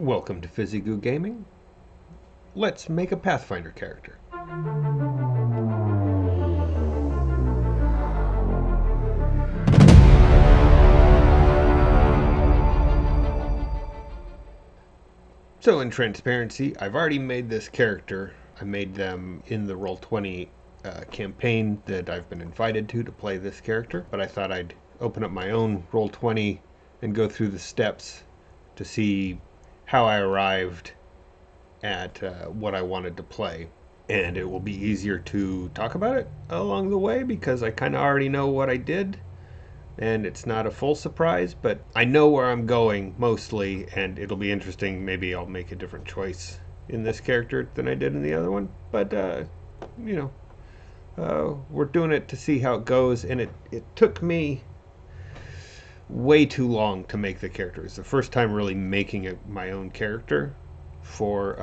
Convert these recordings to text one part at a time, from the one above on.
Welcome to Fizzygoo Gaming. Let's make a Pathfinder character. So in transparency, I've already made this character. I made them in the Roll20 campaign that I've been invited to play this character, but I thought I'd open up my own Roll20 and go through the steps to see how I arrived at what I wanted to play. And it will be easier to talk about it along the way because I kind of already know what I did. And it's not a full surprise, but I know where I'm going mostly, and it'll be interesting. Maybe I'll make a different choice in this character than I did in the other one. But, we're doing it to see how it goes, and it took me way too long to make the character. It's the first time really making my own character for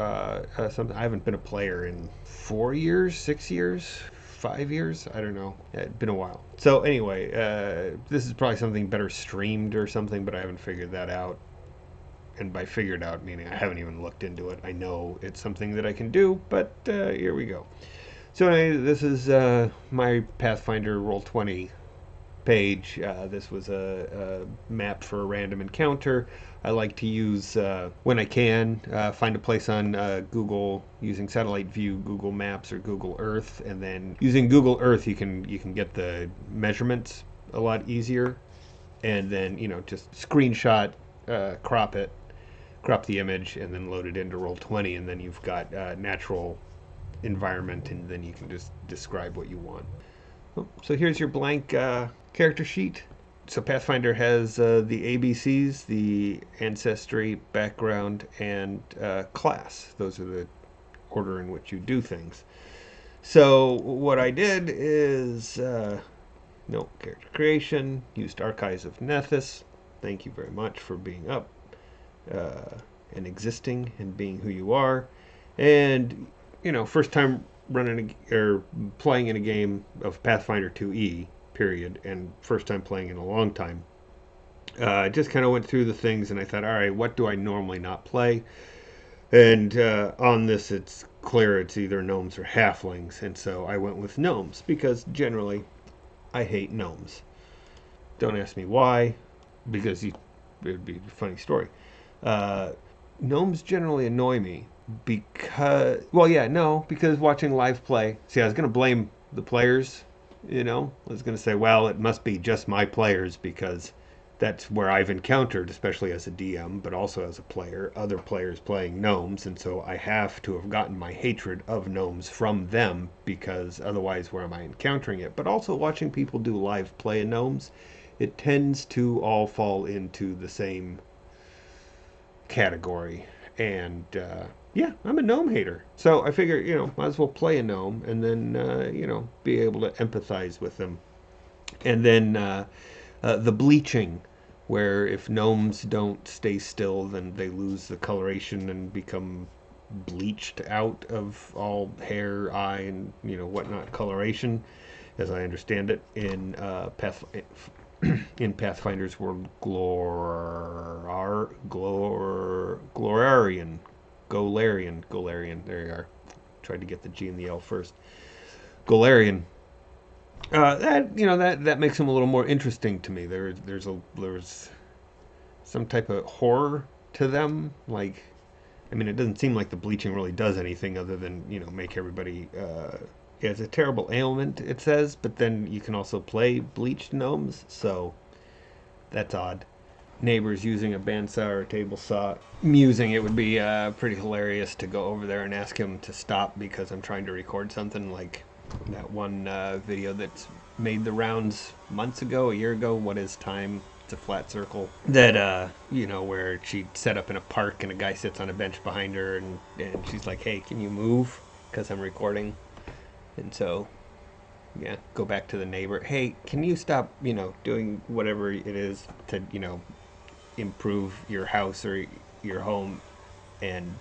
something. I haven't been a player in 4 years, 6 years, 5 years. I don't know. It's been a while. So anyway, this is probably something better streamed or something, but I haven't figured that out. And by figured out, meaning I haven't even looked into it. I know it's something that I can do, but here we go. So anyway, this is my Pathfinder Roll20 page. This was a map for a random encounter. I like to use, when I can, find a place on Google using satellite view, Google Maps or Google Earth, and then using Google Earth you can get the measurements a lot easier, and then just screenshot, crop the image, and then load it into Roll20, and then you've got natural environment, and then you can just describe what you want. So here's your blank character sheet. So Pathfinder has the ABCs, the ancestry, background, and class. Those are the order in which you do things. So what I did is character creation, used Archives of Nethys. Thank you very much for being up and existing and being who you are. And first time running or playing in a game of Pathfinder 2E, period, and first time playing in a long time. I just kind of went through the things and I thought, all right, what do I normally not play? And on this, it's clear it's either gnomes or halflings, and so I went with gnomes because generally I hate gnomes. Don't ask me why, because it would be a funny story. Gnomes generally annoy me because watching live play. See, I was going to blame the players. I was going to say, well, it must be just my players because that's where I've encountered, especially as a DM, but also as a player, other players playing gnomes, and so I have to have gotten my hatred of gnomes from them because otherwise where am I encountering it? But also watching people do live play of gnomes, it tends to all fall into the same category. And I'm a gnome hater. So I figure, might as well play a gnome and then, be able to empathize with them. And then the bleaching, where if gnomes don't stay still, then they lose the coloration and become bleached out of all hair, eye, and, whatnot coloration, as I understand it, in in Pathfinder's world, Golarian, there you are. Tried to get the G and the L first. Golarian. That makes him a little more interesting to me. There's some type of horror to them. Like, it doesn't seem like the bleaching really does anything other than make everybody. It's a terrible ailment, it says, but then you can also play bleached gnomes, so that's odd. Neighbors using a bandsaw or a table saw. Musing, it would be pretty hilarious to go over there and ask him to stop because I'm trying to record something, like that one video that's made the rounds months ago, a year ago. What is time? It's a flat circle. That, where she set up in a park and a guy sits on a bench behind her and she's like, hey, can you move? Because I'm recording. And so, go back to the neighbor. Hey, can you stop, doing whatever it is to, improve your house or your home? And,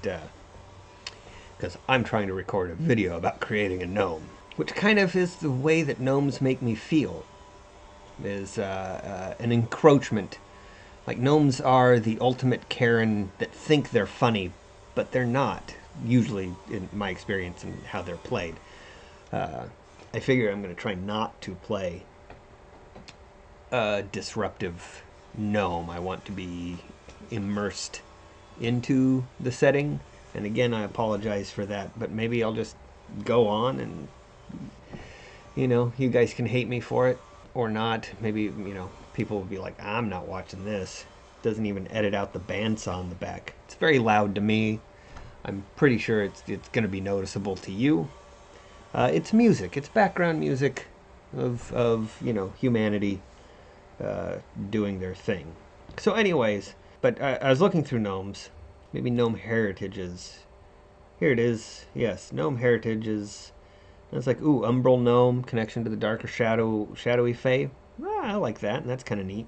because I'm trying to record a video about creating a gnome, which kind of is the way that gnomes make me feel, is an encroachment Like, gnomes are the ultimate Karen that think they're funny, but they're not, usually, in my experience and how they're played. I figure I'm going to try not to play a disruptive gnome. I want to be immersed into the setting. And again, I apologize for that, but maybe I'll just go on and, you guys can hate me for it or not. Maybe, people will be like, I'm not watching this. Doesn't even edit out the bandsaw in the back. It's very loud to me. I'm pretty sure it's going to be noticeable to you. It's music. It's background music of humanity doing their thing. So anyways, but I was looking through gnomes. Maybe gnome heritages. Here it is. Yes, gnome heritages. It's like, ooh, umbral gnome, connection to the darker shadowy fae. I like that, and that's kind of neat.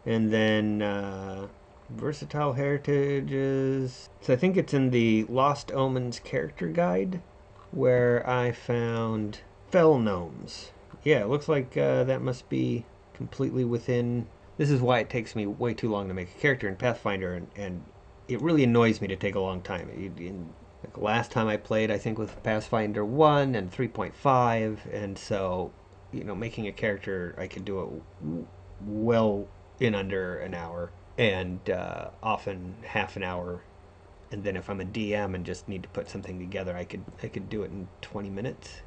And then versatile heritages. So I think it's in the Lost Omens character guide where I found fell gnomes. Yeah, it looks like that must be completely within. This is why it takes me way too long to make a character in Pathfinder, and it really annoys me to take a long time. Like last time I played, I think with Pathfinder 1 and 3.5, and so, making a character, I could do it well in under an hour, and often half an hour. And then if I'm a DM and just need to put something together, I could do it in 20 minutes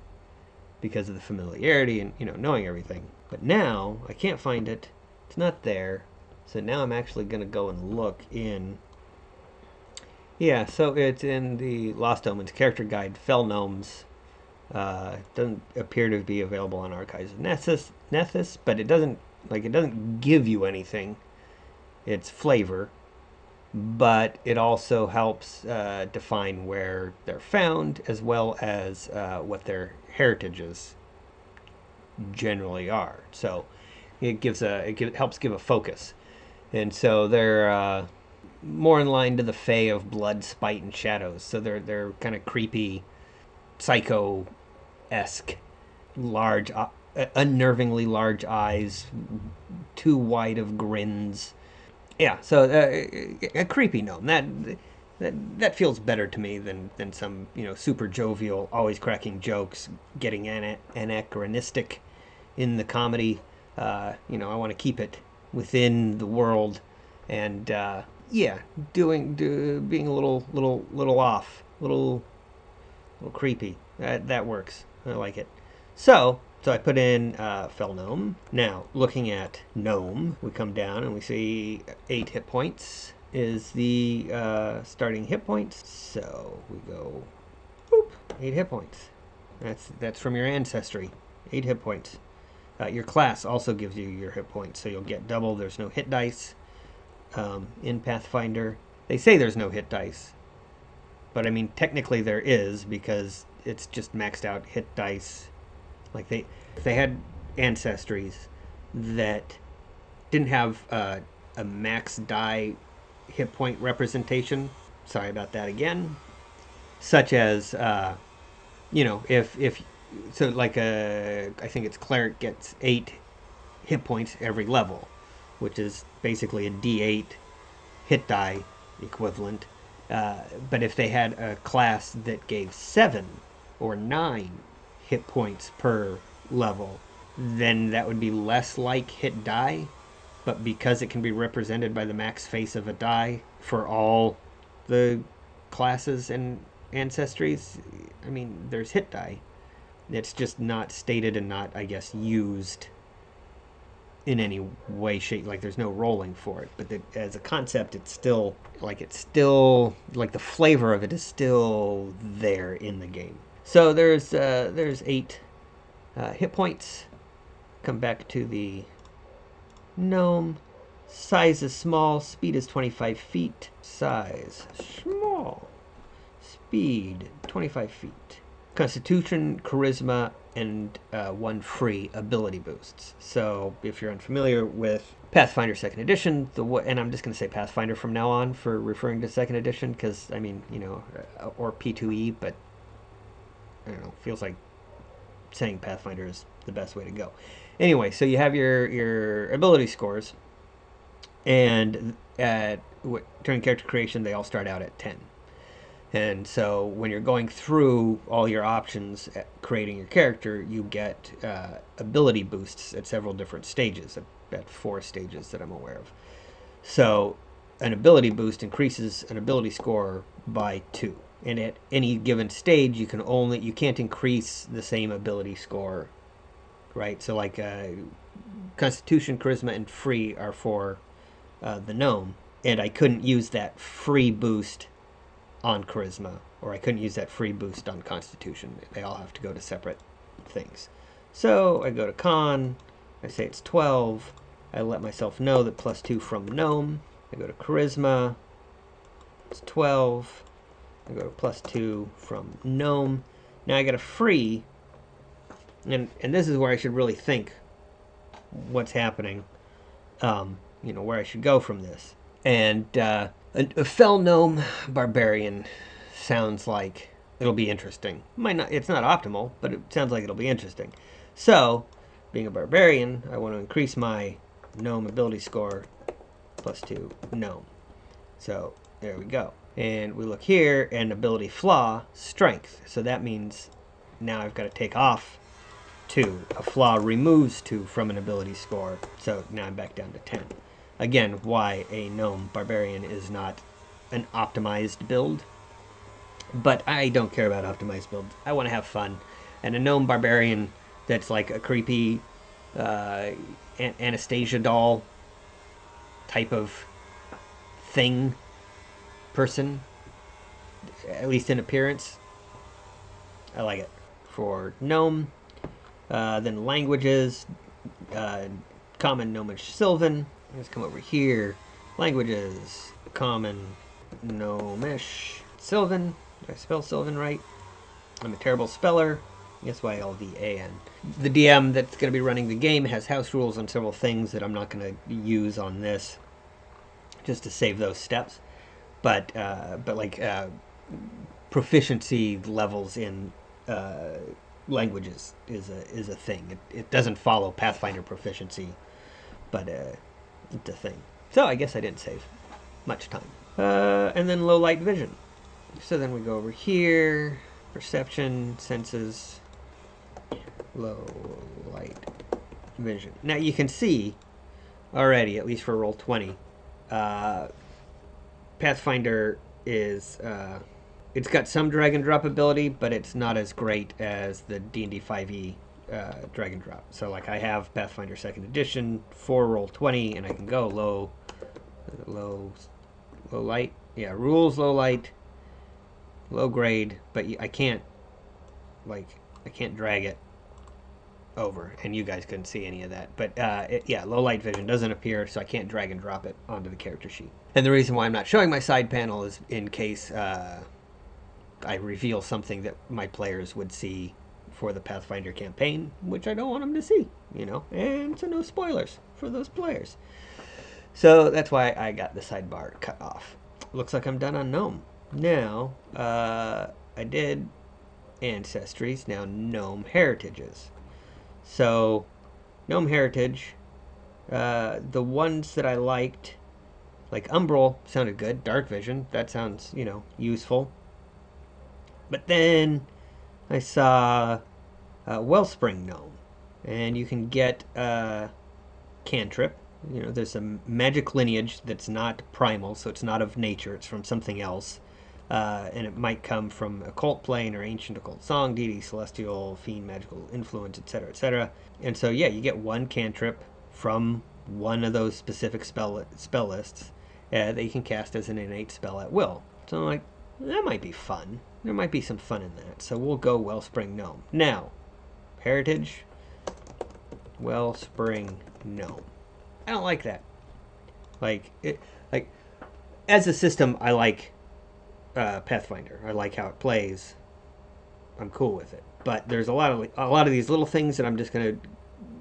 because of the familiarity and, knowing everything. But now, I can't find it. It's not there. So now I'm actually going to go and look in. Yeah, so it's in the Lost Omens character guide, Fell Gnomes. Doesn't appear to be available on Archives of Nethys, but it doesn't give you anything. It's flavor, but it also helps define where they're found, as well as what their heritages generally are. So it helps give a focus, and so they're more in line to the fae of blood, spite, and shadows. So they're kind of creepy, psycho-esque, large, unnervingly large eyes, too wide of grins. Yeah, so a creepy gnome. That feels better to me than some super jovial, always cracking jokes, getting anachronistic in the comedy. I want to keep it within the world, and being a little off, little creepy. That works. I like it. So I put in Fell Gnome. Now, looking at Gnome, we come down and we see 8 hit points is the starting hit points. So we go, boop, 8 hit points. That's from your ancestry. 8 hit points. Your class also gives you your hit points, so you'll get double. There's no hit dice in Pathfinder. They say there's no hit dice, but I mean technically there is, because it's just maxed out hit dice. Like if they had ancestries that didn't have a max die hit point representation. Sorry about that again. Such as if so, like I think it's cleric gets 8 hit points every level, which is basically a D8 hit die equivalent. But if they had a class that gave 7 or 9 hit points per level, then that would be less like hit die. But because it can be represented by the max face of a die for all the classes and ancestries, I mean, there's hit die. It's just not stated and not, I guess, used in any way, shape. Like there's no rolling for it. But as a concept, it's still like the flavor of it is still there in the game. So there's 8 hit points. Come back to the gnome. Size is small. Speed is 25 feet. Size small. Speed 25 feet. Constitution, charisma, and 1 free ability boosts. So if you're unfamiliar with Pathfinder 2nd Edition, and I'm just going to say Pathfinder from now on for referring to 2nd Edition, because, I mean, or P2E, but, I don't know, feels like saying Pathfinder is the best way to go. Anyway, so you have your ability scores, And during character creation, they all start out at 10. And so when you're going through all your options at creating your character, you get ability boosts at several different stages, at 4 stages that I'm aware of. So an ability boost increases an ability score by 2. And at any given stage, you can't increase the same ability score, right? So like Constitution, Charisma, and Free are for the gnome, and I couldn't use that free boost on Charisma, or I couldn't use that free boost on Constitution. They all have to go to separate things. So I go to Con, I say it's 12, I let myself know that +2 from Gnome, I go to Charisma, it's 12, I go to +2 from Gnome. Now I get a free, and this is where I should really think what's happening, where I should go from this. And a Fell Gnome Barbarian sounds like it'll be interesting. It's not optimal, but it sounds like it'll be interesting. So, being a Barbarian, I want to increase my Gnome ability score +2 Gnome. So, there we go. And we look here, and ability flaw, Strength. So that means now I've got to take off 2. A flaw removes 2 from an ability score. So now I'm back down to 10. Again, why a Gnome Barbarian is not an optimized build. But I don't care about optimized builds. I want to have fun. And a Gnome Barbarian that's like a creepy Anastasia doll type of thing, person, at least in appearance, I like it. For Gnome, then languages, Common, Gnomish, Sylvan. Let's come over here. Languages, Common, Gnomish, Sylvan. Did I spell Sylvan right? I'm a terrible speller. Sylvan. The DM that's going to be running the game has house rules on several things that I'm not going to use on this, just to save those steps. But like proficiency levels in languages is a thing. It doesn't follow Pathfinder proficiency, but it's a thing. So I guess I didn't save much time. And then low light vision. So then we go over here, perception, senses, low light vision. Now you can see already, at least for roll 20, Pathfinder is it's got some drag and drop ability, but it's not as great as the D&D 5e drag and drop. So like I have Pathfinder 2nd edition for roll 20, and I can go low light. Yeah, rules low light, low grade, but I can't drag it over, and you guys couldn't see any of that. But yeah, low light vision doesn't appear, so I can't drag and drop it onto the character sheet. And the reason why I'm not showing my side panel is in case I reveal something that my players would see for the Pathfinder campaign, which I don't want them to see, and so no spoilers for those players. So that's why I got the sidebar cut off. Looks like I'm done on Gnome. Now, I did Ancestries, now Gnome Heritages. So, Gnome Heritage, the ones that I liked, like Umbral sounded good. Dark Vision, that sounds, useful. But then I saw Wellspring Gnome, and you can get Cantrip. There's a magic lineage that's not primal, so it's not of nature, it's from something else. And it might come from occult plane or ancient occult song, deity, celestial, fiend, magical influence, etc., etc. And so, yeah, you get one cantrip from one of those specific spell lists that you can cast as an innate spell at will. So I'm like, that might be fun. There might be some fun in that. So we'll go Wellspring Gnome. Now, Heritage, Wellspring Gnome. I don't like that. As a system, I like Pathfinder. I like how it plays. I'm cool with it. But there's a lot of these little things that I'm just going to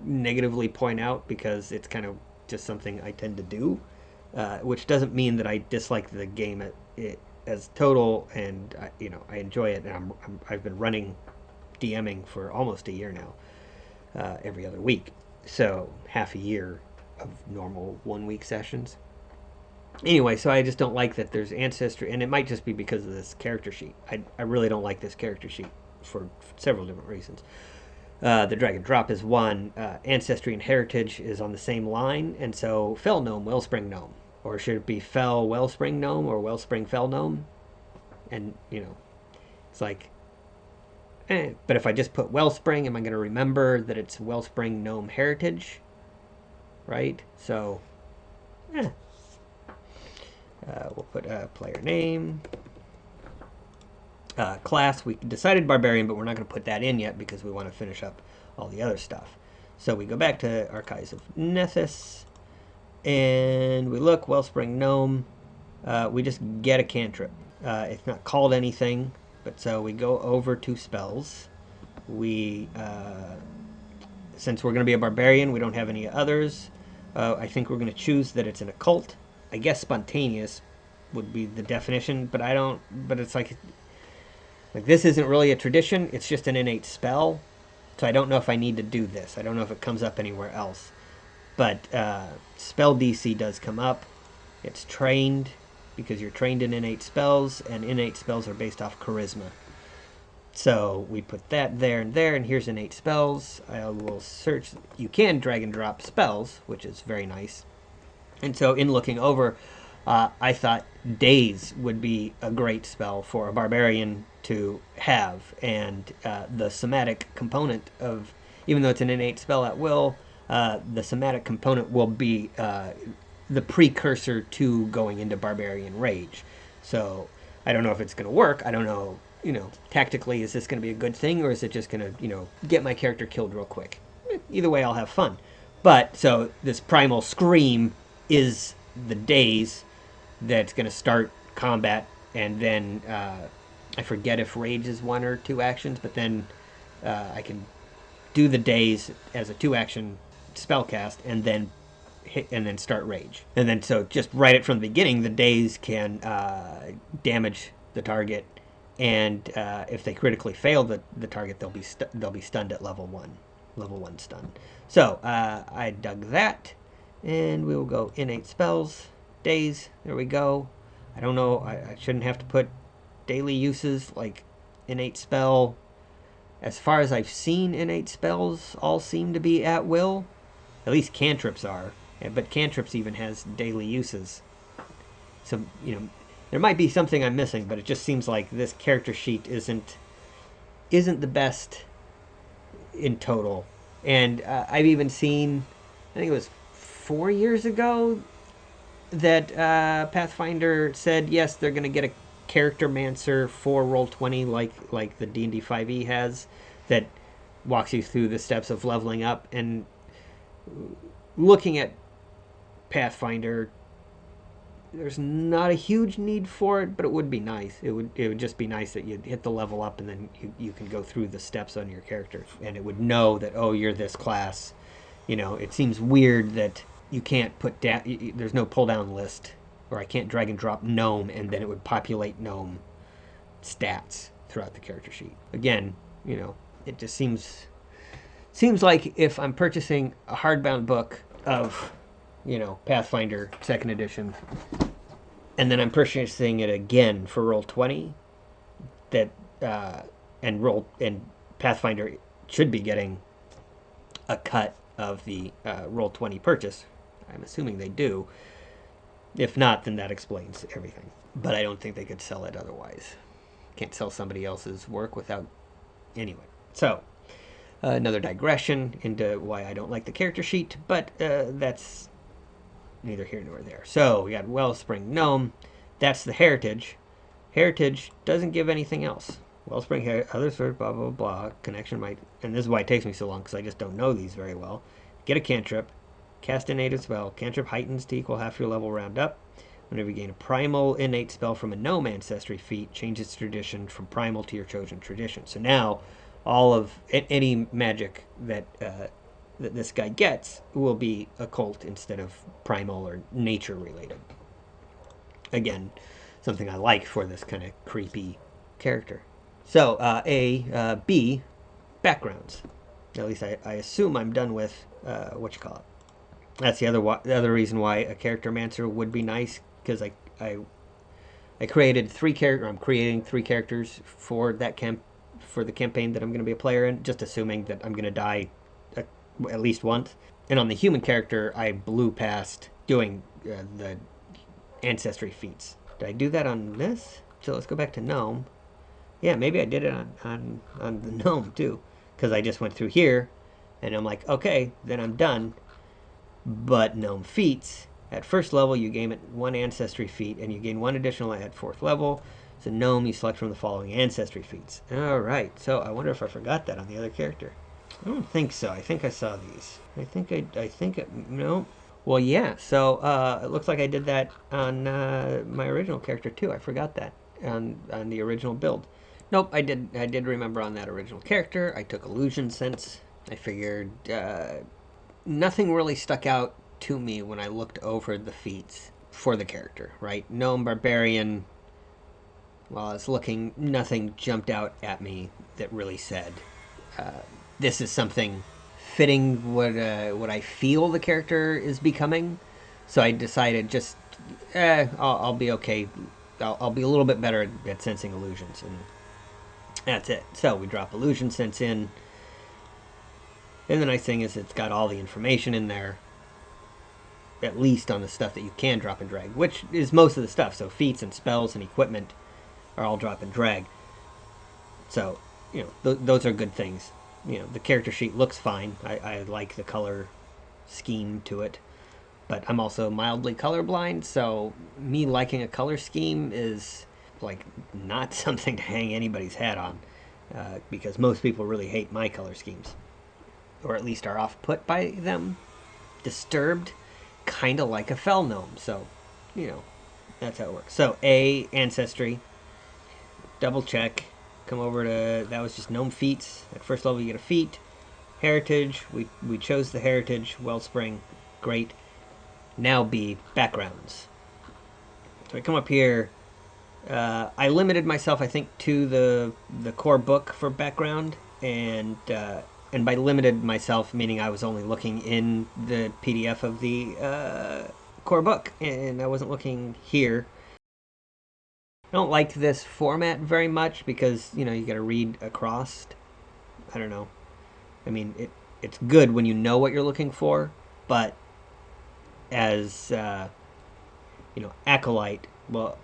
negatively point out because it's kind of just something I tend to do, which doesn't mean that I dislike the game as total. And I enjoy it. And I've been running DMing for almost a year now, every other week. So half a year of normal 1 week sessions. Anyway, so I just don't like that there's ancestry, and it might just be because of this character sheet. I really don't like this character sheet for several different reasons. The drag and drop is one. Ancestry and heritage is on the same line, and so fell gnome, wellspring gnome, or should it be fell wellspring gnome or wellspring fell gnome? And it's like, But if I just put wellspring, am I going to remember that it's wellspring gnome heritage? Right. So, eh. We'll put player name. Class, we decided barbarian, but we're not going to put that in yet because we want to finish up all the other stuff. So we go back to Archives of Nethys, and we look, Wellspring Gnome. We just get a cantrip. It's not called anything, but so we go over to spells. We, since we're going to be a barbarian, we don't have any others. I think we're going to choose that it's an occult. I guess spontaneous would be the definition, but I don't. But it's like this isn't really a tradition. It's just an innate spell. So I don't know if I need to do this. I don't know if it comes up anywhere else. But spell DC does come up. It's trained because you're trained in innate spells, and innate spells are based off charisma. So we put that there, and here's innate spells. I will search. You can drag and drop spells, which is very nice. And so in looking over, I thought Daze would be a great spell for a barbarian to have. And the somatic component of, even though it's an innate spell at will, the somatic component will be the precursor to going into barbarian rage. So I don't know if it's going to work. I don't know, tactically, is this going to be a good thing, or is it just going to, get my character killed real quick? Either way, I'll have fun. But so this primal scream is the Daze that's going to start combat, and then I forget if rage is 1 or 2 actions, but then I can do the Daze as a 2-action spell cast, and then hit, and then start rage, and then so just write it from the beginning. The Daze can damage the target, and if they critically fail the target, they'll be stunned at level 1 stun. So I dug that. And we will go innate spells, days. There we go. I don't know. I shouldn't have to put daily uses like innate spell. As far as I've seen, innate spells all seem to be at will. At least cantrips are. But cantrips even has daily uses. So, there might be something I'm missing, but it just seems like this character sheet isn't the best in total. And I've even seen, I think it was 4 years ago, that Pathfinder said yes, they're going to get a character mancer for Roll20, like the D&D 5e has, that walks you through the steps of leveling up. And looking at Pathfinder, there's not a huge need for it, but it would be nice. It would just be nice that you'd hit the level up, and then you can go through the steps on your character, and it would know that, oh, you're this class. It seems weird that you can't put down, there's no pull down list, or I can't drag and drop gnome, and then it would populate gnome stats throughout the character sheet. Again, it just seems like if I'm purchasing a hardbound book of Pathfinder 2nd edition, and then I'm purchasing it again for Roll20, that and Pathfinder should be getting a cut of the Roll20 purchase. I'm assuming they do. If not, then that explains everything. But I don't think they could sell it otherwise. Can't sell somebody else's work without. Anyway, so another digression into why I don't like the character sheet, but that's neither here nor there. So we got Wellspring Gnome. That's the heritage. Heritage doesn't give anything else. Wellspring, other sort of blah, blah, blah. Connection might, and this is why it takes me so long, because I just don't know these very well. Get a cantrip. Cast a native spell. Cantrip heightens to equal half your level round up. Whenever you gain a primal innate spell from a gnome ancestry feat, change its tradition from primal to your chosen tradition. So now, all of any magic that this guy gets will be occult instead of primal or nature related. Again, something I like for this kind of creepy character. So B, backgrounds. At least I assume I'm done with what you call it. That's the other reason why a character mancer would be nice, because I created 3 characters. I'm creating 3 characters for that for the campaign that I'm going to be a player in, just assuming that I'm going to die at least once. And on the human character, I blew past doing the ancestry feats. Did I do that on this? So let's go back to gnome. Yeah, maybe I did it on the gnome too, because I just went through here, and I'm like, okay, then I'm done. But gnome feats, at first level you gain 1 ancestry feat, and you gain 1 additional at 4th level. So gnome, you select from the following ancestry feats. All right, so I wonder if I forgot that on the other character. I don't think so. I think I saw these. No. Well, yeah, so it looks like I did that on my original character too. I forgot that on the original build. Nope, I did remember on that original character. I took illusion sense. I figured nothing really stuck out to me when I looked over the feats for the character, right? Gnome, barbarian. While I was looking, nothing jumped out at me that really said this is something fitting what I feel the character is becoming. So I decided just I'll be okay. I'll be a little bit better at sensing illusions, and that's it. So we drop illusion sense in, and the nice thing is it's got all the information in there, at least on the stuff that you can drop and drag, which is most of the stuff. So feats and spells and equipment are all drop and drag. So, those are good things. The character sheet looks fine. I like the color scheme to it, but I'm also mildly colorblind, so me liking a color scheme is like not something to hang anybody's hat on, because most people really hate my color schemes, or at least are off put by them. Disturbed, kind of like a fell gnome. So, that's how it works. So ancestry, double check. Come over to, that was just gnome feats. At first level you get a feat. Heritage, we chose the heritage. Wellspring, great. Now B, backgrounds. So I come up here. I limited myself, I think, to the core book for background, and by limited myself, meaning I was only looking in the PDF of the core book, and I wasn't looking here. I don't like this format very much because, you got to read across. I don't know. I mean, it's good when you know what you're looking for, but as, Acolyte, well,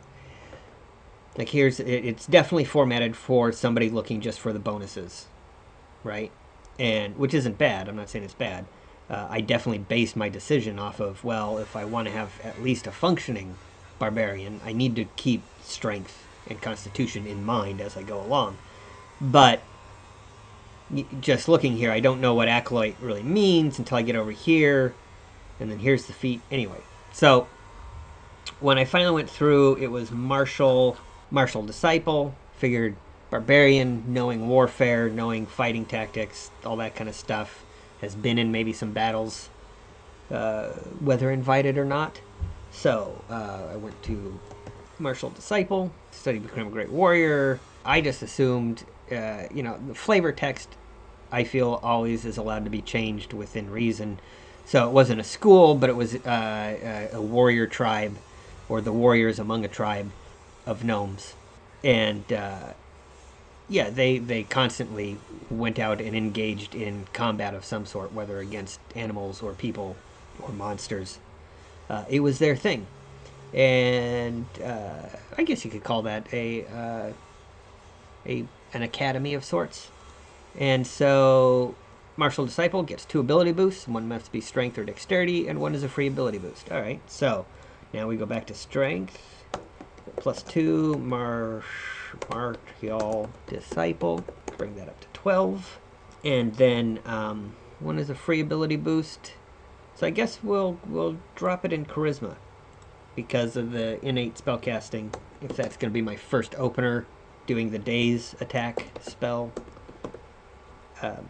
like it's definitely formatted for somebody looking just for the bonuses, right? And which isn't bad. I'm not saying it's bad. I definitely based my decision off of, well, if I want to have at least a functioning barbarian, I need to keep strength and constitution in mind as I go along. But just looking here, I don't know what acolyte really means until I get over here, and then here's the feat. Anyway, so when I finally went through, it was martial disciple. Figured barbarian, knowing warfare, knowing fighting tactics, all that kind of stuff, has been in maybe some battles, whether invited or not. So I went to martial disciple, studied to become a great warrior. I just assumed, the flavor text, I feel always is allowed to be changed within reason. So it wasn't a school, but it was a warrior tribe, or the warriors among a tribe of gnomes. And they constantly went out and engaged in combat of some sort, whether against animals or people or monsters. It was their thing. And I guess you could call that an academy of sorts. And so martial disciple gets 2 ability boosts. One must be strength or dexterity, and one is a free ability boost. All right, so now we go back to strength. +2, martial disciple. Bring that up to 12. And then one is a free ability boost. So I guess we'll drop it in charisma because of the innate spellcasting. If that's going to be my first opener, doing the daze attack spell,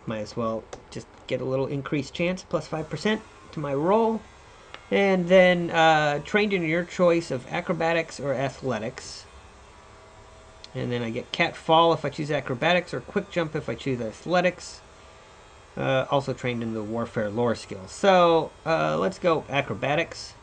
might as well just get a little increased chance, +5% to my roll. And then trained in your choice of acrobatics or athletics. And then I get cat fall if I choose acrobatics, or quick jump if I choose athletics. Also trained in the warfare lore skill. So let's go acrobatics.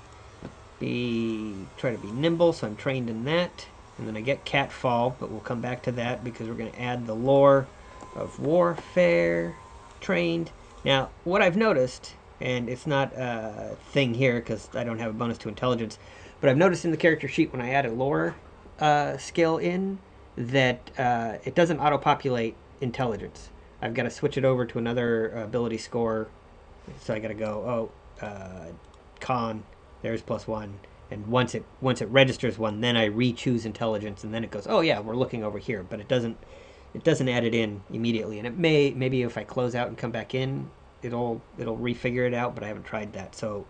try to be nimble, so I'm trained in that. And then I get catfall, but we'll come back to that because we're going to add the lore of warfare. Trained. Now, what I've noticed, and it's not a thing here because I don't have a bonus to intelligence, but I've noticed in the character sheet when I add a lore skill in that it doesn't auto-populate intelligence. I've got to switch it over to another ability score. So I got to go, con, there's +1. And once it registers one, then I re-choose intelligence, and then it goes, oh yeah, we're looking over here. But it doesn't add it in immediately. And it maybe if I close out and come back in, it'll refigure it out, but I haven't tried that. So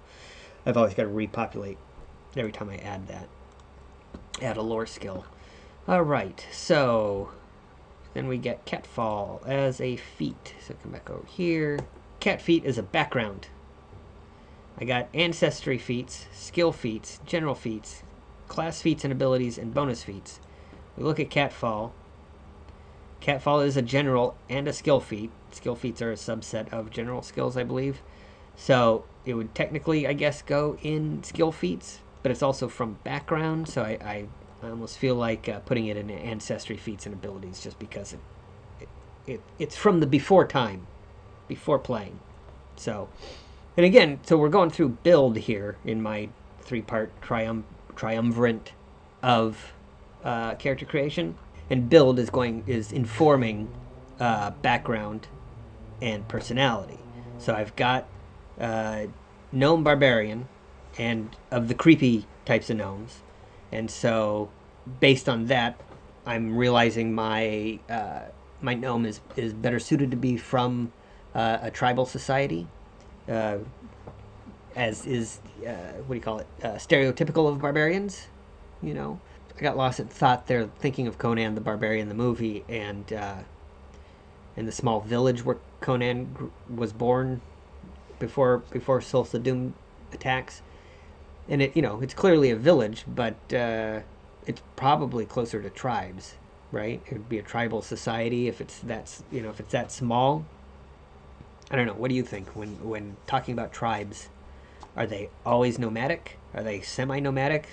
I've always got to repopulate every time I add a lore skill. All right, so then we get catfall as a feat. So come back over here. Cat feat is a background. I got ancestry feats, skill feats, general feats, class feats and abilities, and bonus feats. We look at catfall. Catfall is a general and a skill feat. Skill feats are a subset of general skills, I believe. So it would technically, I guess, go in skill feats, but it's also from background, so I almost feel like putting it in ancestry feats and abilities just because it's from the before time, before playing. So, and again, so we're going through build here in my three-part triumvirate of character creation, and build is informing background and personality. So I've got gnome barbarian, and of the creepy types of gnomes, and so based on that, I'm realizing my gnome is better suited to be from a tribal society, as is what do you call it? Stereotypical of barbarians. You know, I got lost in thought there, thinking of Conan the Barbarian, the movie, and the small village where Conan was born before Sulsa Doom attacks. And it's clearly a village, but it's probably closer to tribes, right? It would be a tribal society if it's that small. I don't know. What do you think when talking about tribes? Are they always nomadic? Are they semi-nomadic?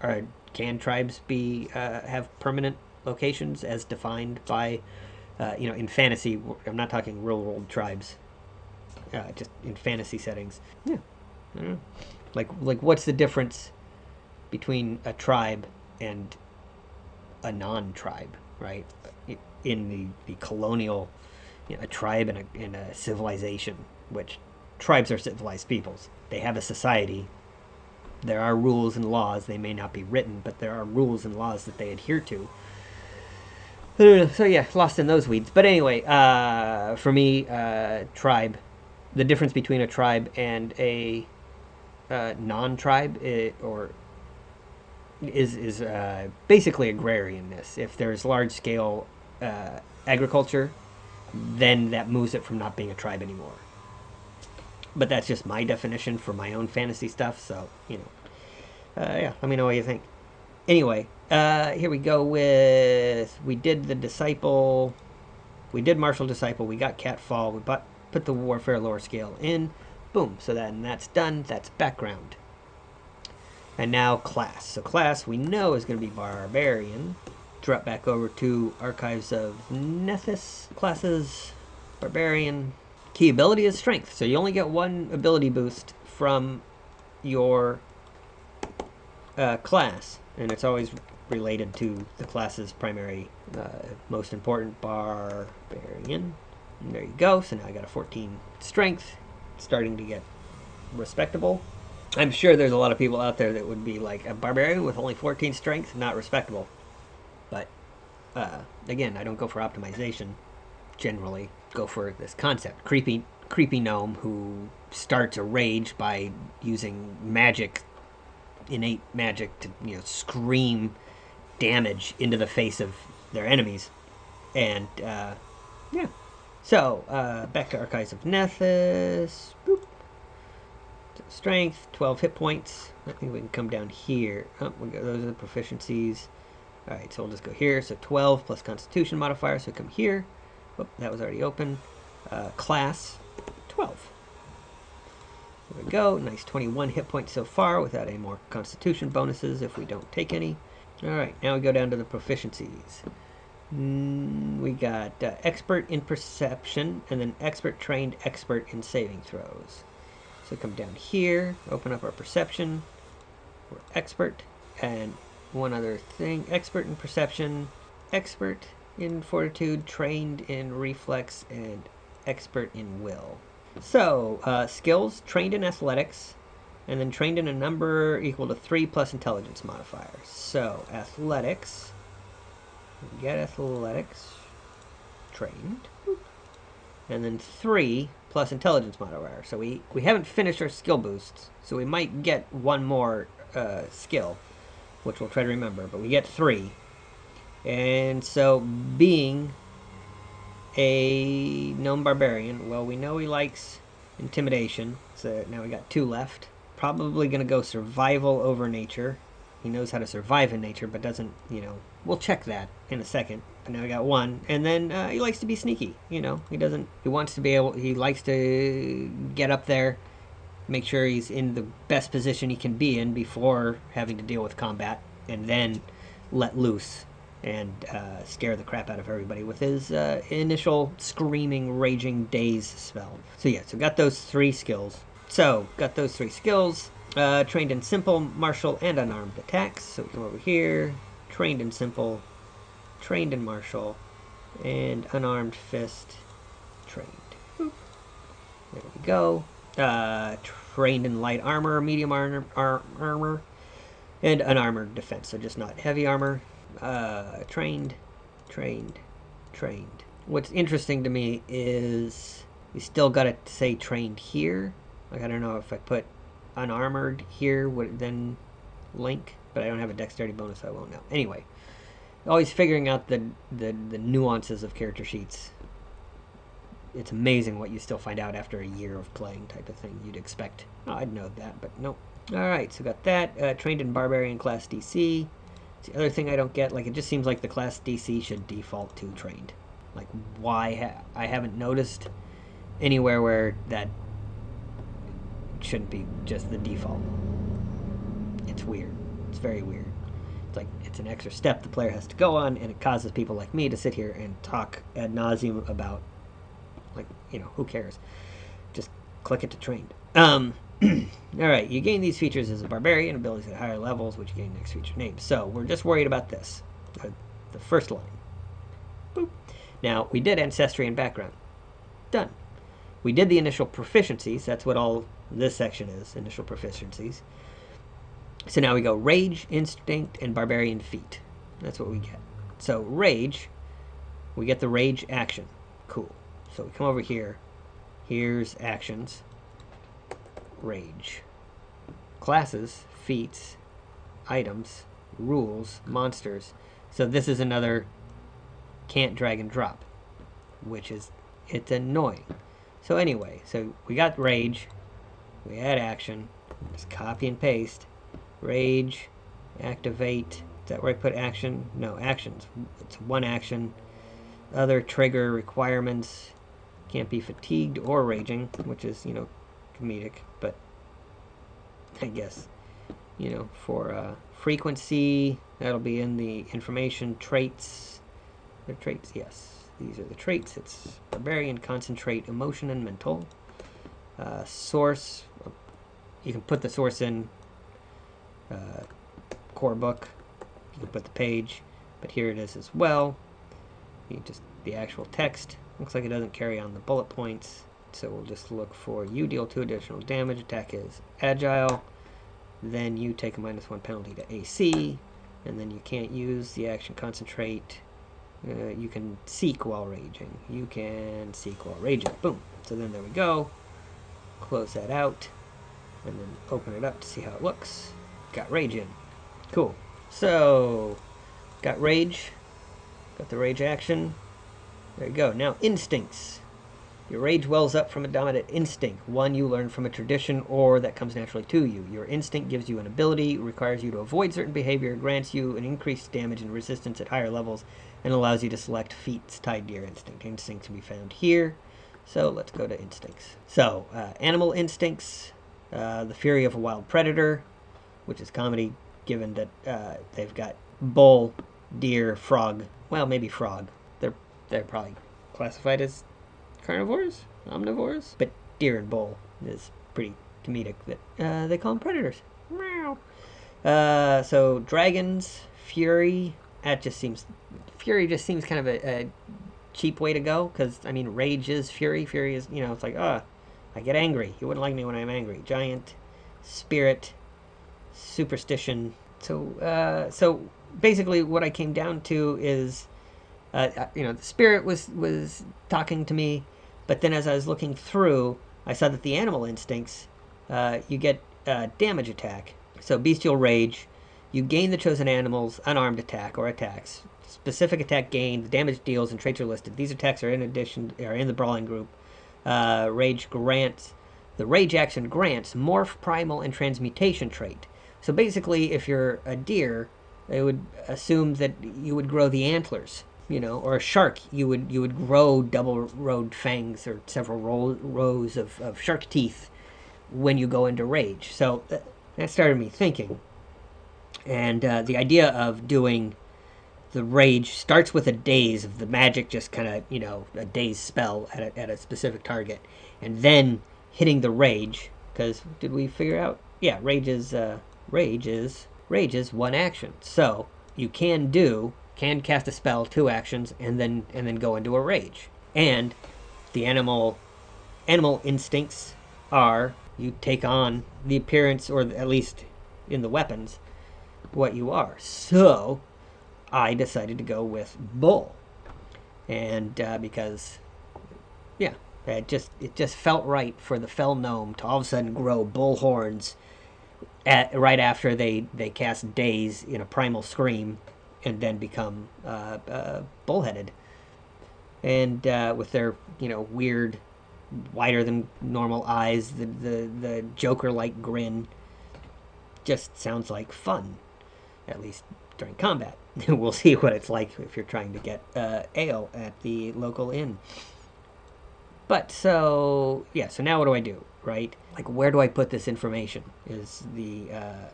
Or can tribes be have permanent locations as defined by, in fantasy? I'm not talking real-world tribes. Just in fantasy settings. Yeah, I don't know. Like what's the difference between a tribe and a non-tribe, right? In the colonial, a tribe and a civilization, which tribes are civilized peoples. They have a society. There are rules and laws. They may not be written, but there are rules and laws that they adhere to. So yeah, lost in those weeds. But anyway, for me, tribe, the difference between a tribe and a non-tribe is basically agrarianness. If there's large-scale agriculture, then that moves it from not being a tribe anymore. But that's just my definition for my own fantasy stuff, so, yeah, let me know what you think. Anyway, here we go with, we did the Disciple, we did Martial Disciple, we got Catfall, we put the Warfare Lore Scale in, boom, so that's done, that's background. And now class. So class we know is going to be Barbarian. Drop back over to Archives of Nethys. Classes, Barbarian. Key ability is Strength. So you only get one ability boost from your class. And it's always related to the class's primary, most important, Barbarian. And there you go. So now I got a 14 Strength. Starting to get respectable. I'm sure there's a lot of people out there that would be like, a barbarian with only 14 strength, not respectable. But, again, I don't go for optimization, generally. Go for this concept. Creepy gnome who starts a rage by using magic, innate magic, to, scream damage into the face of their enemies. And, yeah. So, back to Archives of Nethys. Boop. Strength, 12 hit points. I think we can come down here. Oh, those are the proficiencies. Alright, so we'll just go here. So 12 plus Constitution modifier. So come here. Oh, that was already open. Class, 12. There we go. Nice 21 hit points so far without any more constitution bonuses if we don't take any. Alright, now we go down to the proficiencies. We got expert in perception and then expert trained expert in saving throws. So come down here, open up our perception. We're expert. And one other thing, expert in perception, expert in fortitude, trained in reflex, and expert in will. So, skills, trained in athletics, and then trained in a number equal to 3 plus intelligence modifier. So, athletics, get athletics, trained, and then 3 plus intelligence modifier. So we haven't finished our skill boosts, so we might get one more skill, which we'll try to remember, but we get 3. And so, being a gnome barbarian, well, we know he likes intimidation, so now we got 2 left. Probably going to go survival over nature. He knows how to survive in nature, but doesn't, we'll check that in a second. But now we got 1. And then he likes to be sneaky, he wants to be able, he likes to get up there, make sure he's in the best position he can be in before having to deal with combat, and then let loose and scare the crap out of everybody with his initial screaming, raging daze spell. So yeah, so got those 3 skills. Trained in simple, martial, and unarmed attacks. So we come over here, trained in simple, trained in martial, and unarmed fist, trained. Boop. There we go. Trained in light armor, medium armor, and unarmored defense. So just not heavy armor. Trained. What's interesting to me is we still gotta say trained here. Like, I don't know if I put unarmored here, would it then link? But I don't have a dexterity bonus, so I won't know. Anyway, always figuring out the nuances of character sheets. It's amazing what you still find out after a year of playing, type of thing. You'd expect, oh, I'd know that, but nope. Alright, so got that. Trained in barbarian class DC. It's the other thing I don't get, like, it just seems like the class DC should default to trained. Like, why I haven't noticed anywhere where that shouldn't be just the default. It's weird. It's very weird. It's like, it's an extra step the player has to go on, and it causes people like me to sit here and talk ad nauseum about, like, who cares? Just click it to trained. Alright, you gain these features as a barbarian, abilities at higher levels, which you gain next feature name. So, we're just worried about this. The first line. Boop. Now, we did ancestry and background. Done. We did the initial proficiencies. That's what all this section is, initial proficiencies. So now we go rage, instinct, and barbarian feat. That's what we get. So, rage, we get the rage action. Cool. So, we come over here. Here's actions. Rage. Classes, feats, items, rules, monsters. So this is another can't drag and drop, which is, it's annoying. So anyway, so we got rage, we add action, just copy and paste, rage, activate. Is that where I put action? No, actions. It's 1 action. Other trigger requirements, can't be fatigued or raging, which is, comedic, but I guess, for frequency, that'll be in the information. Traits, they're traits, yes, these are the traits. It's barbarian, concentrate, emotion, and mental. Source, you can put the source in core book, you can put the page, but here it is as well. The actual text looks like it doesn't carry on the bullet points. So we'll just look for you deal 2 additional damage, attack is agile, then you take a -1 penalty to AC, and then you can't use the action concentrate. You can seek while raging. Boom. So then there we go. Close that out, and then open it up to see how it looks. Got rage in. Cool. So, got rage. Got the rage action. There you go. Now, instincts. Your rage wells up from a dominant instinct, one you learn from a tradition or that comes naturally to you. Your instinct gives you an ability, requires you to avoid certain behavior, grants you an increased damage and resistance at higher levels, and allows you to select feats tied to your instinct. Instincts can be found here, so let's go to instincts. So, animal instincts, The Fury of a Wild Predator, which is comedy, given that they've got bull, deer, frog. Well, maybe frog. They're probably classified as carnivores, omnivores, but deer and bull is pretty comedic that they call them predators. Meow. So dragons, fury. Fury just seems kind of a cheap way to go, because I mean rage is fury. Fury is, it's like, I get angry. You wouldn't like me when I'm angry. Giant, spirit, superstition. So basically what I came down to is, the spirit was talking to me, but then as I was looking through, I saw that the animal instincts, you get damage attack. So bestial rage, you gain the chosen animal's unarmed attack or attacks. Specific attack gained, the damage deals, and traits are listed. These attacks are in the brawling group. The rage action grants morph, primal, and transmutation trait. So basically, if you're a deer, it would assume that you would grow the antlers, or a shark, you would grow double-rowed fangs or several rows of shark teeth when you go into rage. So that started me thinking. And the idea of doing the rage starts with a daze of the magic, just kind of, a daze spell at a specific target. And then hitting the rage, because did we figure out? Yeah, rage is one action. So you can cast a spell, 2 actions, and then go into a rage. And the animal instincts are, you take on the appearance, or at least in the weapons, what you are. So I decided to go with bull, and because it just felt right for the fell gnome to all of a sudden grow bull horns right after they cast daze in a primal scream, and then become bullheaded, and with their weird, wider than normal eyes, the Joker-like grin. Just sounds like fun, at least during combat. We'll see what it's like if you're trying to get ale at the local inn. But so now what do I do, right? Like, where do I put this information? Is the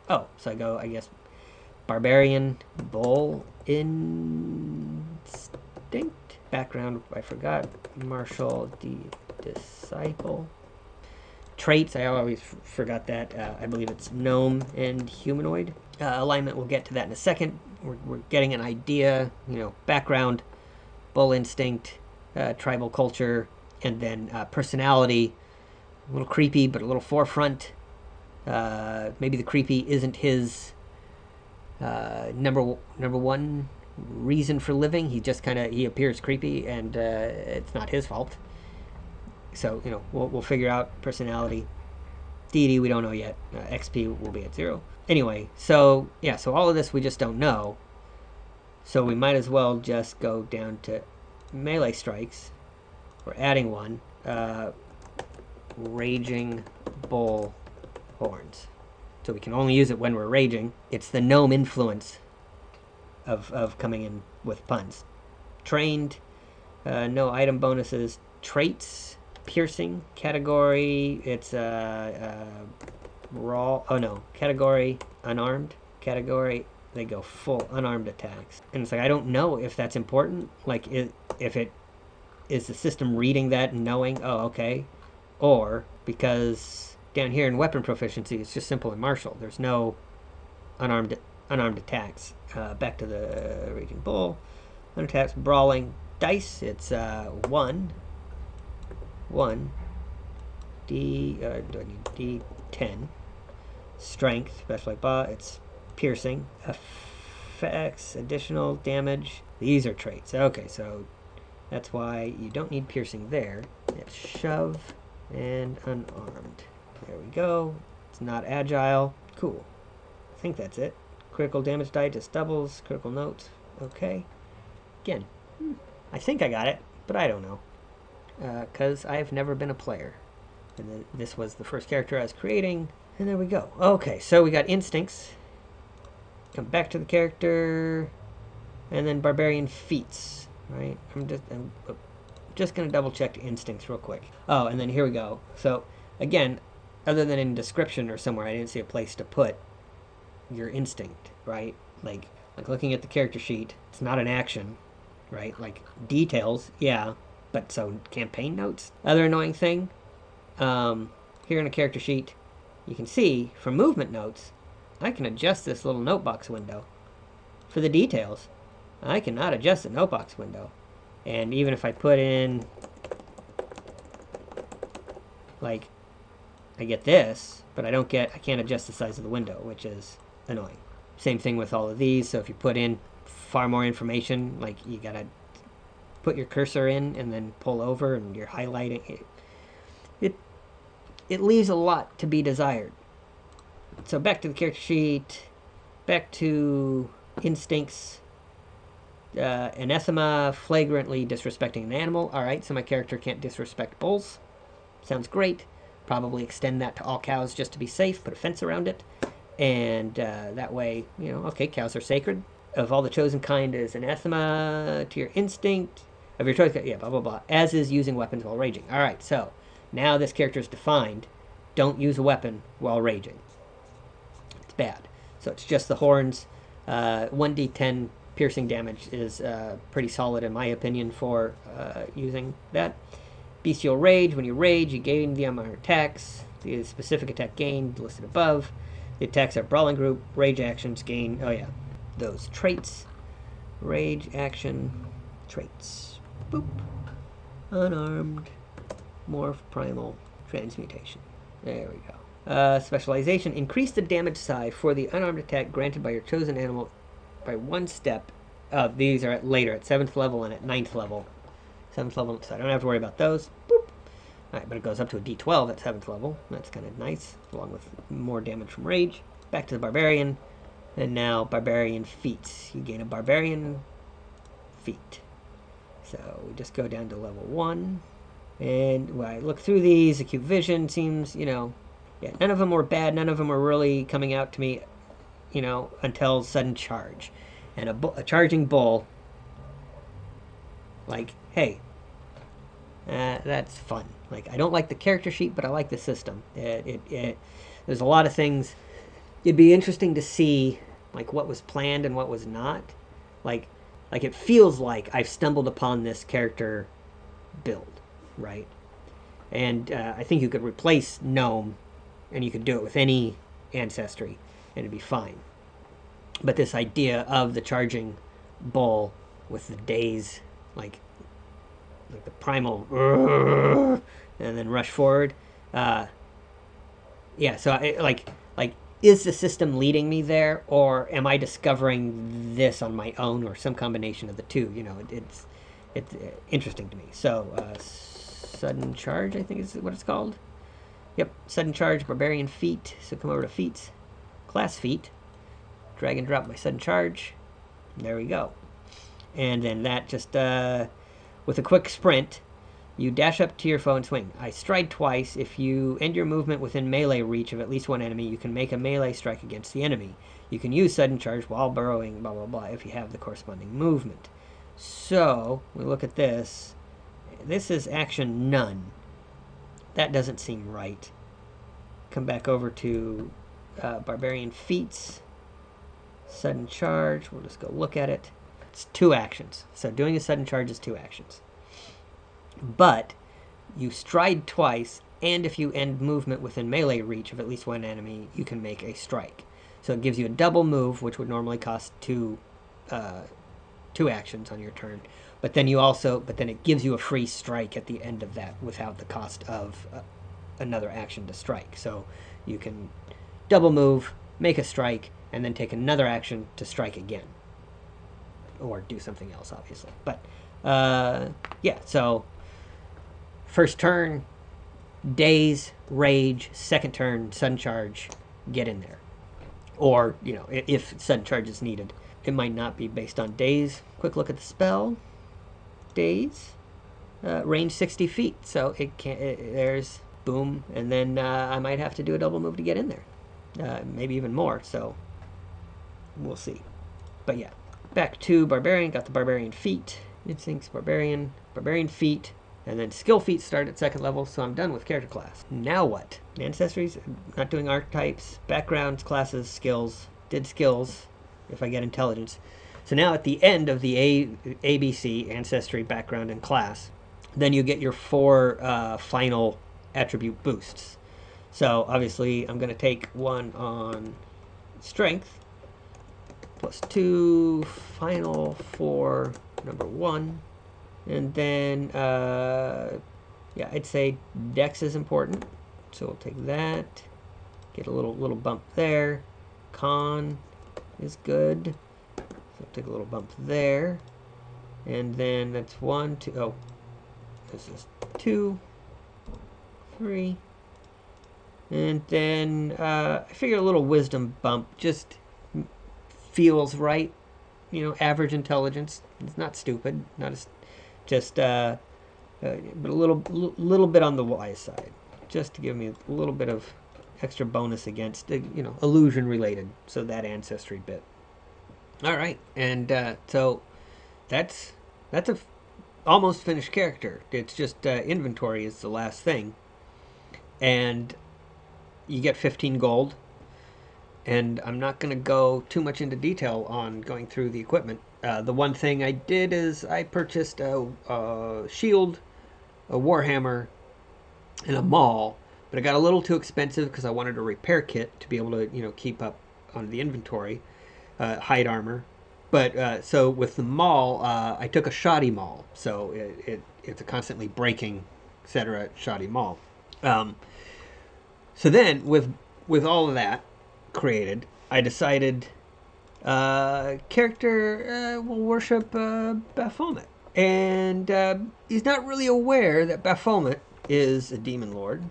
so I go, I guess, barbarian, bull instinct, background, I forgot, martial, disciple, traits, I always forgot that. I believe it's gnome and humanoid. Alignment, we'll get to that in a second. We're getting an idea, background, bull instinct, tribal culture, and then personality, a little creepy but a little forefront. Maybe the creepy isn't his number one reason for living. He appears creepy, and it's not his fault. So we'll figure out personality. Deity, we don't know yet. XP will be at 0. Anyway, so all of this we just don't know. So we might as well just go down to melee strikes. We're adding one. Raging bull horns. So we can only use it when we're raging. It's the gnome influence of coming in with puns. Trained, no item bonuses. Traits, piercing. Category, it's raw. Oh no, category unarmed. Category, they go full unarmed attacks. And it's like, I don't know if that's important. Like, if it is the system reading that and knowing, oh, okay, or because down here in weapon proficiency, it's just simple and martial. There's no unarmed attacks. Back to the raging bull. Unarmed attacks, brawling dice. It's 1 D10. Strength, special like ba. It's piercing. Effects, additional damage. These are traits. Okay, so that's why you don't need piercing there. It's shove and unarmed. There we go. It's not agile. Cool. I think that's it. Critical damage die just doubles. Critical notes. Okay. Again, I think I got it, but I don't know. Because I've never been a player. And then this was the first character I was creating. And there we go. Okay, so we got instincts. Come back to the character. And then barbarian feats. Right? I'm just going to double check instincts real quick. Oh, and then here we go. So, again, other than in description or somewhere, I didn't see a place to put your instinct, right? Like looking at the character sheet, it's not an action, right? Like details, yeah, but so campaign notes. Other annoying thing, here in a character sheet, you can see from movement notes, I can adjust this little notebox window. For the details, I cannot adjust the notebox window. And even if I put in, like, I get this, but I can't adjust the size of the window, which is annoying. Same thing with all of these. So if you put in far more information, like you gotta put your cursor in and then pull over and you're highlighting it. It leaves a lot to be desired. So back to the character sheet, back to instincts. Anathema, flagrantly disrespecting an animal. Alright, so my character can't disrespect bulls. Sounds great. Probably extend that to all cows just to be safe, put a fence around it. And that way, okay, cows are sacred. Of all the chosen kind is anathema to your instinct. Of your choice, yeah, blah, blah, blah. As is using weapons while raging. Alright, so now this character is defined. Don't use a weapon while raging. It's bad. So it's just the horns. 1d10 piercing damage is pretty solid in my opinion for using that. Bestial Rage. When you rage, you gain the amount of attacks. The specific attack gained listed above. The attacks are brawling group. Rage actions gain. Oh yeah, those traits. Rage action traits. Boop. Unarmed. Morph. Primal. Transmutation. There we go. Specialization. Increase the damage size for the unarmed attack granted by your chosen animal by 1 step. These are later at 7th level and at 9th level. 7th level, so I don't have to worry about those. Boop. Alright, but it goes up to a d12 at 7th level. That's kind of nice, along with more damage from rage. Back to the barbarian. And now barbarian feats. You gain a barbarian feat. So we just go down to level 1. And when I look through these, acute vision seems, yeah, none of them were bad. None of them were really coming out to me, until sudden charge. And a charging bull, like, hey, that's fun. Like, I don't like the character sheet, but I like the system. There's a lot of things. It'd be interesting to see, like, what was planned and what was not. Like it feels like I've stumbled upon this character build, right? And I think you could replace Gnome, and you could do it with any ancestry, and it'd be fine. But this idea of the charging bull with the daze, like the primal, and then rush forward. Yeah, so is the system leading me there, or am I discovering this on my own, or some combination of the two? It's interesting to me. So sudden charge, I think is what it's called. Yep, sudden charge, barbarian feat. So come over to feats, class feat, drag and drop my sudden charge. There we go. And then that just with a quick sprint, you dash up to your foe and swing. I stride twice. If you end your movement within melee reach of at least one enemy, you can make a melee strike against the enemy. You can use sudden charge while burrowing, blah, blah, blah, if you have the corresponding movement. So, we look at this. This is action none. That doesn't seem right. Come back over to Barbarian Feats. Sudden charge. We'll just go look at it. It's 2 actions. So doing a sudden charge is 2 actions. But you stride twice, and if you end movement within melee reach of at least one enemy, you can make a strike. So it gives you a double move, which would normally cost 2 actions on your turn. But then it gives you a free strike at the end of that without the cost of another action to strike. So you can double move, make a strike, and then take another action to strike again. Or do something else, obviously. But, yeah, so first turn, daze, rage, second turn, sudden charge, get in there. Or, if sudden charge is needed. It might not be based on daze. Quick look at the spell. Daze. Range 60 feet. So there's boom. And then I might have to do a double move to get in there. Maybe even more. So we'll see. But yeah. Back to Barbarian. Got the Barbarian feat. Instincts, Barbarian feat. And then skill feats start at 2nd level, so I'm done with character class. Now what? Ancestries, not doing archetypes, backgrounds, classes, skills, did skills, if I get intelligence. So now at the end of the ABC, ancestry, background, and class, then you get your 4 final attribute boosts. So obviously I'm going to take one on strength, +2, final for number 1. And then, yeah, I'd say dex is important. So we'll take that, get a little bump there. Con is good. So we'll take a little bump there. And then that's 1, 2, oh, this is 2, 3. And then I figure a little wisdom bump just feels right. You know, average intelligence. It's not stupid. Not as just but a little bit on the wise side, just to give me a little bit of extra bonus against you know, illusion related. So that ancestry bit. All right, and so that's a almost finished character. It's just inventory is the last thing, and you get 15 gold. And I'm not going to go too much into detail on going through the equipment. The one thing I did is I purchased a shield, a warhammer, and a maul. But it got a little too expensive because I wanted a repair kit to be able to, you know, keep up on the inventory, hide armor. But so with the maul, I took a shoddy maul. So it's a constantly breaking, etc. shoddy maul. So then with all of that created, I decided character will worship Baphomet. And he's not really aware that Baphomet is a demon lord,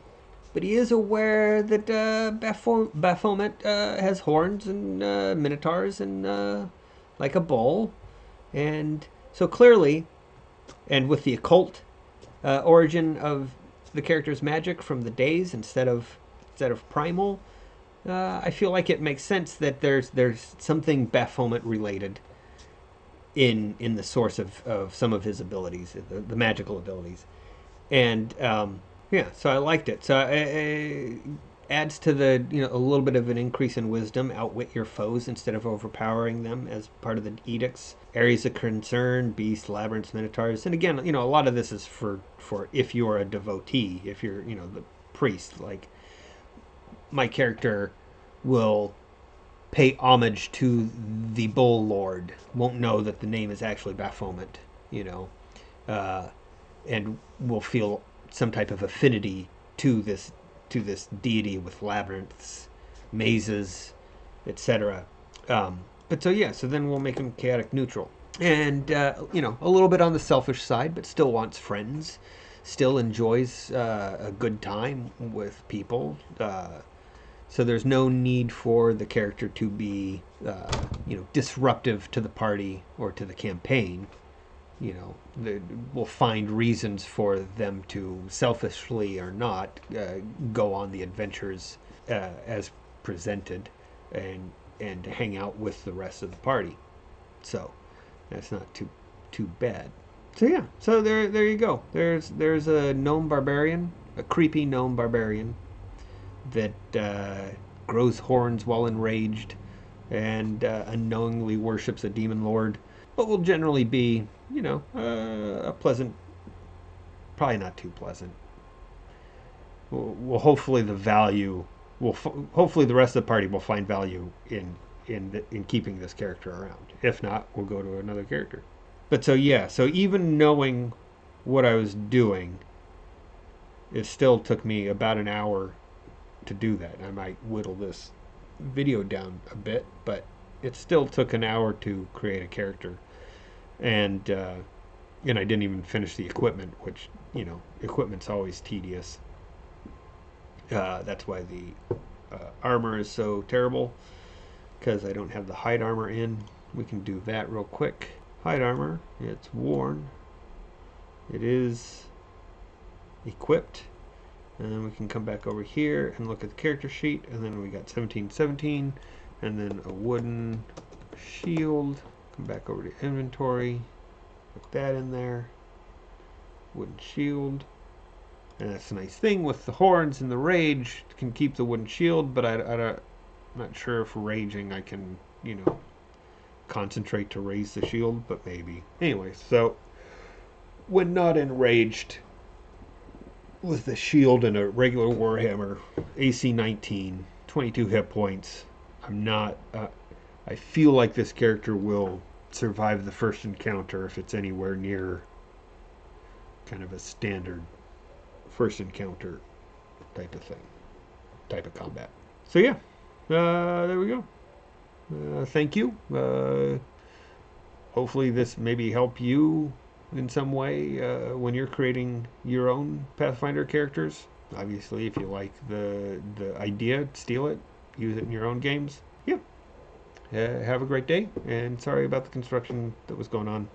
but he is aware that Baphomet has horns and minotaurs and like a bull. And so clearly, and with the occult origin of the character's magic from the days instead of primal, I feel like it makes sense that there's something Baphomet related in the source of some of his abilities, the magical abilities, and yeah, so I liked it. So it adds to the, you know, a little bit of an increase in wisdom, outwit your foes instead of overpowering them as part of the edicts. Areas of concern, beasts, labyrinths, minotaurs, and again, you know, a lot of this is for if you're a devotee, if you're, you know, the priest. Like, my character will pay homage to the bull lord, won't know that the name is actually Baphomet, you know, and will feel some type of affinity to this deity with labyrinths, mazes, etc. But so yeah, so then we'll make him chaotic neutral, and you know, a little bit on the selfish side, but still wants friends, still enjoys a good time with people. So there's no need for the character to be, you know, disruptive to the party or to the campaign. You know, we'll find reasons for them to, selfishly or not, go on the adventures as presented, and hang out with the rest of the party. So that's not too bad. So yeah, so there you go. There's a gnome barbarian, a creepy gnome barbarian that grows horns while enraged and unknowingly worships a demon lord, but will generally be, you know, a pleasant, probably not too pleasant. Well, hopefully the value will, hopefully the rest of the party will find value in keeping this character around. If not, we'll go to another character. But so yeah, so even knowing what I was doing, it still took me about an hour to do that. I might whittle this video down a bit, but it still took an hour to create a character, and I didn't even finish the equipment, which, you know, equipment's always tedious. That's why the armor is so terrible, because I don't have the hide armor in. We can do that real quick. Hide armor, it's worn, it is equipped. And we can come back over here and look at the character sheet, and then we got 1717, and then a wooden shield. Come back over to inventory, put that in there, wooden shield. And that's a nice thing with the horns and the rage. Can keep the wooden shield, but I'm not sure if raging I can, concentrate to raise the shield, but maybe. Anyway, so when not enraged with the shield and a regular Warhammer, AC 19, 22 hit points, I'm not. I feel like this character will survive the first encounter if it's anywhere near kind of a standard first encounter type of thing, type of combat. So yeah, there we go. Thank you. Hopefully this maybe help you in some way when you're creating your own Pathfinder characters. Obviously, if you like the idea, steal it, use it in your own games. Yeah. Have a great day, and sorry about the construction that was going on.